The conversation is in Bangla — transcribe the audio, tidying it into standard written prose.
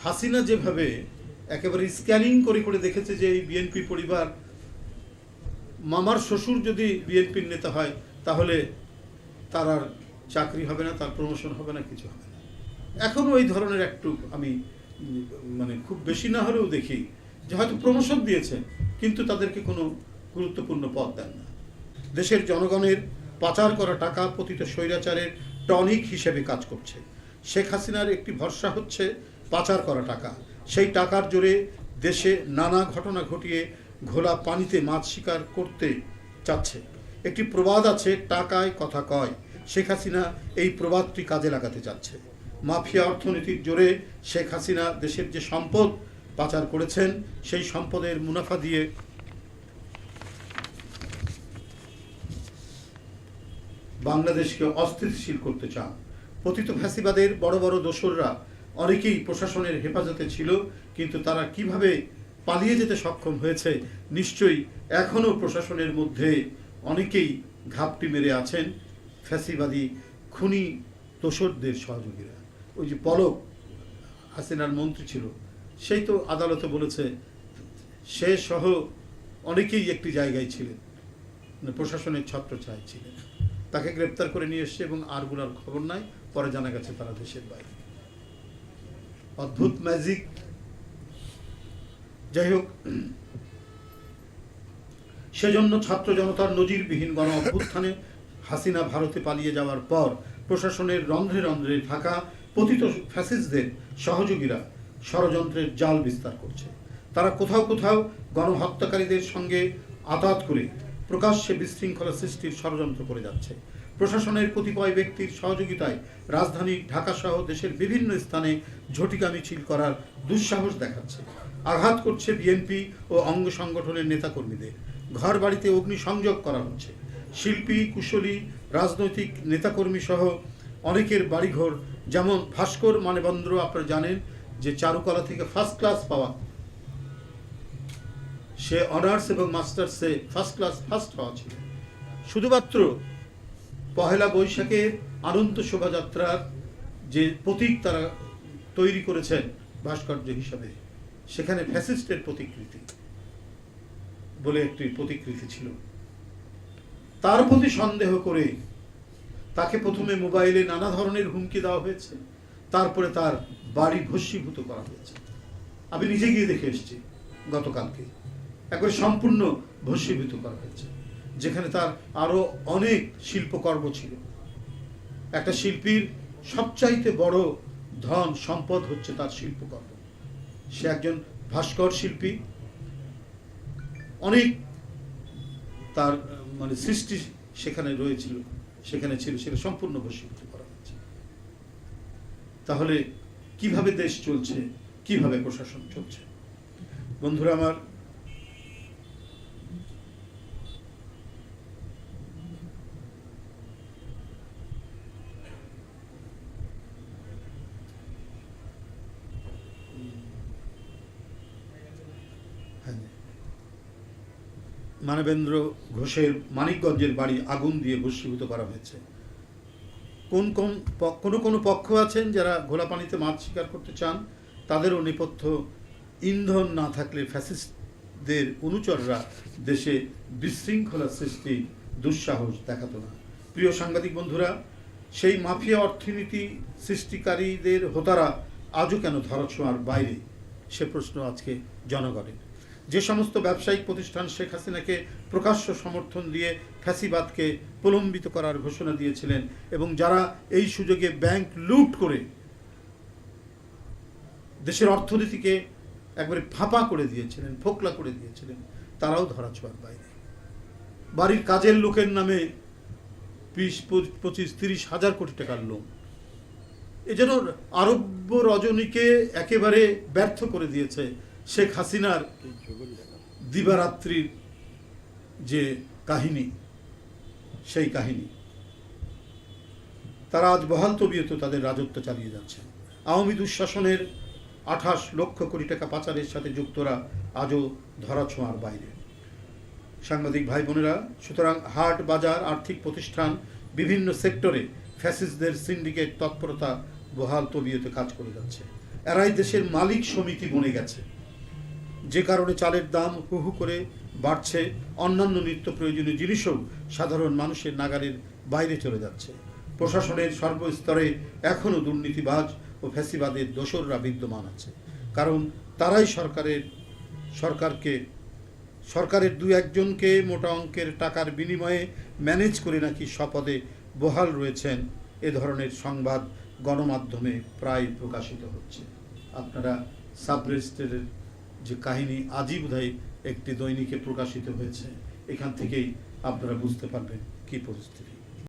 হাসিনা যেভাবে একেবারে স্ক্যানিং করে করে দেখেছে যে এই বিএনপি পরিবার, মামার শ্বশুর যদি বিএনপির নেতা হয় তাহলে তার আর চাকরি হবে না, তার প্রমোশন হবে না, কিছু হবে না। এখনও ওই ধরনের একটু আমি মানে খুব বেশি না হলেও দেখি যে হয়তো প্রমোশন দিয়েছে কিন্তু তাদেরকে কোনো গুরুত্বপূর্ণ পদ দেন না। দেশের জনগণের পাচার করা টাকা পতিত স্বৈরাচারের টনিক হিসেবে কাজ করছে। শেখ হাসিনার একটি ভরসা হচ্ছে পাচার করা টাকা। সেই টাকার জোরে দেশে নানা ঘটনা ঘটিয়ে ঘোলা পানিতে মাছ শিকার করতে চাচ্ছে। একটি প্রবাদ আছে, টাকায় কথা কয়। শেখ হাসিনা এই প্রবাদটি কাজে লাগাতে যাচ্ছে। মাফিয়া অর্থনীতির জোরে শেখ হাসিনা দেশের যে সম্পদ পাচার করেছেন সেই সম্পদের মুনাফা দিয়ে বাংলাদেশকে অস্থিতিশীল করতে চান। পতিত ফ্যাসিবাদের বড় বড় দোসররা অনেকেই প্রশাসনের হেফাজতে ছিল, কিন্তু তারা কিভাবে পালিয়ে যেতে সক্ষম হয়েছে নিশ্চয়ই এখনও প্রশাসনের মধ্যে অনেকেই ঘাপটি মেরে আছেন ফ্যাসিবাদী খুনি দোসরদের সহযোগীরা। ওই যে পলক হাসিনার মন্ত্রী ছিল, সেই তো আদালতে বলেছে সে সহ অনেকেই একটি জায়গায় ছিলেন, প্রশাসনের ছত্রছায়ায় ছিলেন। তাকে গ্রেপ্তার করে নিয়ে এসছে এবং আরগুলার খবর নাই, পরে জানা গেছে তারা দেশের বাইরে। অদ্ভুত ম্যাজিক। যাই হোক, সেজন্য ছাত্র জনতার নজিরবিহীন গণ অভ্যুত্থানে হাসিনা ভারতে পালিয়ে যাওয়ার পর প্রশাসনের রন্ধ্রে রন্ধ্রে থাকা পতিত ফ্যাসিস্টদের সহযোগীরা ষড়যন্ত্রের জাল বিস্তার করছে। তারা কোথাও কোথাও গণহত্যাকারীদের সঙ্গে আঁতাত করে প্রকাশ্যে বিশৃঙ্খলা সৃষ্টির ষড়যন্ত্র করে যাচ্ছে। প্রশাসনের কতিপয় ব্যক্তির সহযোগিতায় রাজধানী ঢাকা সহ দেশের বিভিন্ন স্থানে ঝটিকা মিছিল করার দুঃসাহস দেখাচ্ছে। আঘাত করছে বিএনপি ও অঙ্গ সংগঠনের নেতাকর্মীদের। ঘর বাড়িতে অগ্নিসংযোগ করা হচ্ছে। শিল্পী, কুশলী, রাজনৈতিক নেতাকর্মী সহ অনেকের বাড়িঘর, যেমন ভাস্কর মানবেন্দ্র, আপনারা জানেন যে চারুকলা থেকে ফার্স্ট ক্লাস পাওয়া, সে অনার্স এবং মাস্টার্সে ফার্স্ট ক্লাস ফার্স্ট হওয়া ছিল। শুধুমাত্র পহেলা বৈশাখের আনন্দ শোভাযাত্রার যে প্রতীক তারা তৈরি করেছেন ভাস্কর্য হিসাবে, সেখানে ফ্যাসিস্টের প্রতিকৃতি বলে একটি প্রতিকৃতি ছিল। তার প্রতি সন্দেহ করে তাকে প্রথমে মোবাইলে নানা ধরনের হুমকি দেওয়া হয়েছে, তারপরে তার বাড়ি ভস্মীভূত করা হয়েছে। আমি নিজে গিয়ে দেখে এসেছি গতকালকে, একবারে সম্পূর্ণ ভস্মীভূত করা হয়েছে, যেখানে তার আরো অনেক শিল্পকর্ম ছিল। একটা শিল্পীর সবচাইতে বড় ধন সম্পদ হচ্ছে তার শিল্পকর্ম। সে একজন ভাস্কর শিল্পী, অনেক তার মানে সৃষ্টি সেখানে রয়েছিল, সেখানে ছিল, সেটা সম্পূর্ণ ভস্মীভূত করা হয়েছে। তাহলে কিভাবে দেশ চলছে, কিভাবে প্রশাসন চলছে? বন্ধুরা আমার, মানবেন্দ্র ঘোষের মানিকগঞ্জের বাড়ি আগুন দিয়ে ভস্মীভূত করা হয়েছে। কোনো পক্ষ আছেন যারা ঘোলা পানিতে মাছ শিকার করতে চান, তাদেরও নেপথ্য ইন্ধন না থাকলে ফ্যাসিস্টদের অনুচররা দেশে বিশৃঙ্খলা সৃষ্টি দুঃসাহস দেখাতো না। প্রিয় সাংবাদিক বন্ধুরা, সেই মাফিয়া অর্থনীতি সৃষ্টিকারীদের হোতারা আজও কেন ধরাছোঁয়ার বাইরে, সে প্রশ্ন আজকে জনগণের। যে সমস্ত ব্যবসায়িক প্রতিষ্ঠান শেখ হাসিনাকে প্রকাশ্য সমর্থন দিয়ে ফ্যাসিবাদকে প্রলম্বিত করার ঘোষণা দিয়েছিলেন এবং যারা এই সুযোগে ব্যাংক লুট করে দেশের অর্থনীতিকে একবারে ফাঁপা করে দিয়েছিলেন, ফোকলা করে দিয়েছিলেন, তারাও ধরাছোঁয়ার বাইরে। বাড়ির কাজের লোকের নামে 20-25-30 হাজার কোটি টাকার লোন, এ যেন আরব্য রজনীকে একেবারে ব্যর্থ করে দিয়েছে শেখ হাসিনার দিবারাত্রির যে কাহিনী, সেই কাহিনী। তারা আজ বহাল তবিয়ত তাদের রাজত্ব চালিয়ে যাচ্ছে। আওয়ামী দুঃশাসনের 28 লক্ষ কোটি টাকা পাচারের সাথে যুক্তরা আজও ধরাছোঁয়ার বাইরে। সাংবাদিক ভাই বোনেরা, সুতরাং হাট বাজার, আর্থিক প্রতিষ্ঠান, বিভিন্ন সেক্টরে ফ্যাসিস্টদের সিন্ডিকেট তৎপরতা বহাল তবিয়তে কাজ করে যাচ্ছে। এরাই দেশের মালিক সমিতি বনে গেছে, যে কারণে চালের দাম হু হু করে বাড়ছে, অন্যান্য নিত্য প্রয়োজনীয় জিনিসও সাধারণ মানুষের নাগালের বাইরে চলে যাচ্ছে। প্রশাসনের সর্বস্তরে এখনও দুর্নীতিবাজ ও ফ্যাসিবাদের দোসররা বিদ্যমান আছে, কারণ তারাই সরকারের দু একজনকে মোটা অঙ্কের টাকার বিনিময়ে ম্যানেজ করে নাকি স্বপদে বহাল রয়েছেন। এ ধরনের সংবাদ গণমাধ্যমে প্রায় প্রকাশিত হচ্ছে। আপনারা সাব রেজিস্ট্রারের যে কাহিনী আজই বোধহয় একটি দৈনিকে প্রকাশিত হয়েছে, এখান থেকেই আপনারা বুঝতে পারবেন কি পরিস্থিতি।